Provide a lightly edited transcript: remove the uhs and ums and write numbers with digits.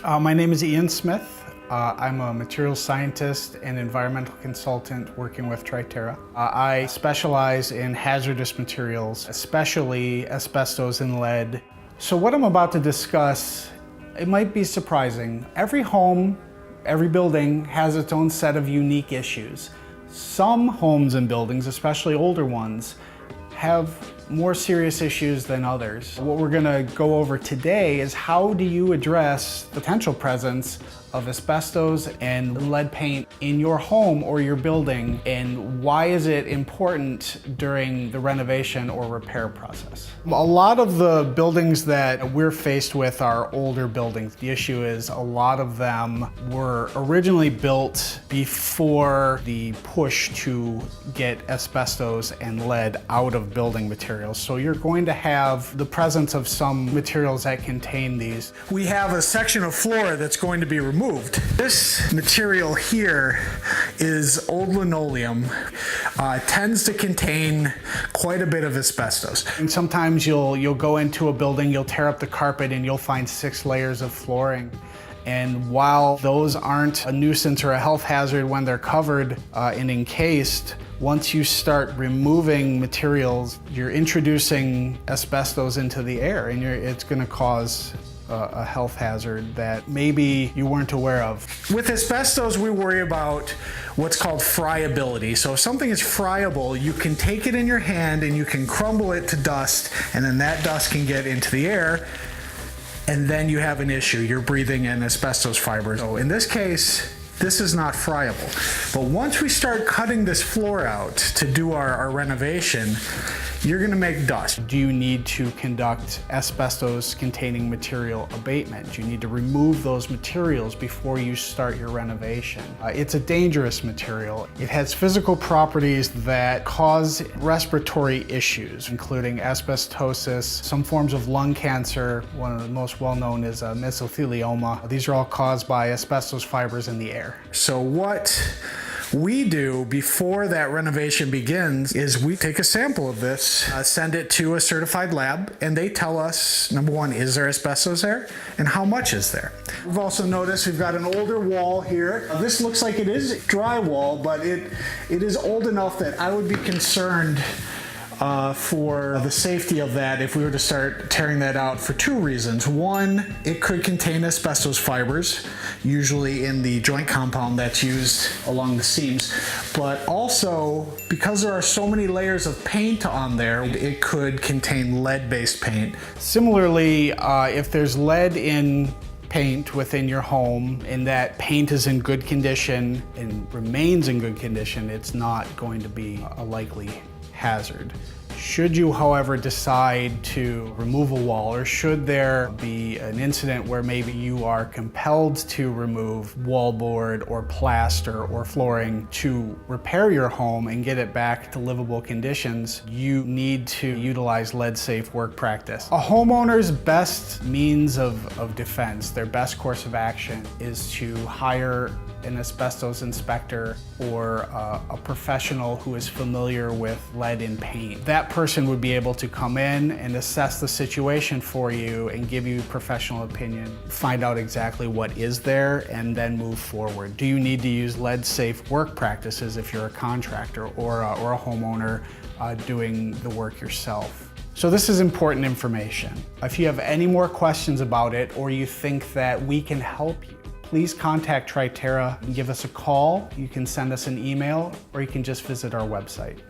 My name is Ian Smith. I'm a materials scientist and environmental consultant working with Triterra. I specialize in hazardous materials, especially asbestos and lead. So what I'm about to discuss, it might be surprising. Every home, every building has its own set of unique issues. Some homes and buildings, especially older ones, have more serious issues than others. What we're gonna go over today is how do you address the potential presence of asbestos and lead paint in your home or your building, and why is it important during the renovation or repair process? A lot of the buildings that we're faced with are older buildings. The issue is a lot of them were originally built before the push to get asbestos and lead out of building materials. So you're going to have the presence of some materials that contain these. We have a section of floor that's going to be removed. This material here is old linoleum. Tends to contain quite a bit of asbestos. And sometimes you'll go into a building, you'll tear up the carpet and you'll find 6 layers of flooring. And while those aren't a nuisance or a health hazard when they're covered and encased, once you start removing materials, you're introducing asbestos into the air, and it's going to cause a health hazard that maybe you weren't aware of. With asbestos, we worry about what's called friability. So if something is friable, you can take it in your hand and you can crumble it to dust, and then that dust can get into the air, and then you have an issue. You're breathing in asbestos fibers. So in this case, this is not friable. But once we start cutting this floor out to do our renovation, you're gonna make dust. Do you need to conduct asbestos containing material abatement? You need to remove those materials before you start your renovation. It's a dangerous material. It has physical properties that cause respiratory issues, including asbestosis, some forms of lung cancer. One of the most well-known is mesothelioma. These are all caused by asbestos fibers in the air. So what we do before that renovation begins is we take a sample of this, send it to a certified lab, and they tell us, number one, is there asbestos there? And how much is there? We've also noticed we've got an older wall here. This looks like it is drywall, but it is old enough that I would be concerned for the safety of that if we were to start tearing that out, for 2 reasons. One, it could contain asbestos fibers, usually in the joint compound that's used along the seams, but also because there are so many layers of paint on there, it could contain lead-based paint. Similarly, if there's lead in paint within your home and that paint is in good condition and remains in good condition, it's not going to be a likely hazard. Should you, however, decide to remove a wall, or should there be an incident where maybe you are compelled to remove wallboard or plaster or flooring to repair your home and get it back to livable conditions, you need to utilize lead-safe work practice. A homeowner's best means of defense, their best course of action, is to hire an asbestos inspector or a professional who is familiar with lead in paint. That person would be able to come in and assess the situation for you and give you professional opinion, find out exactly what is there, and then move forward. Do you need to use lead-safe work practices if you're a contractor or a homeowner doing the work yourself? So this is important information. If you have any more questions about it, or you think that we can help you, please contact Triterra and give us a call. You can send us an email, or you can just visit our website.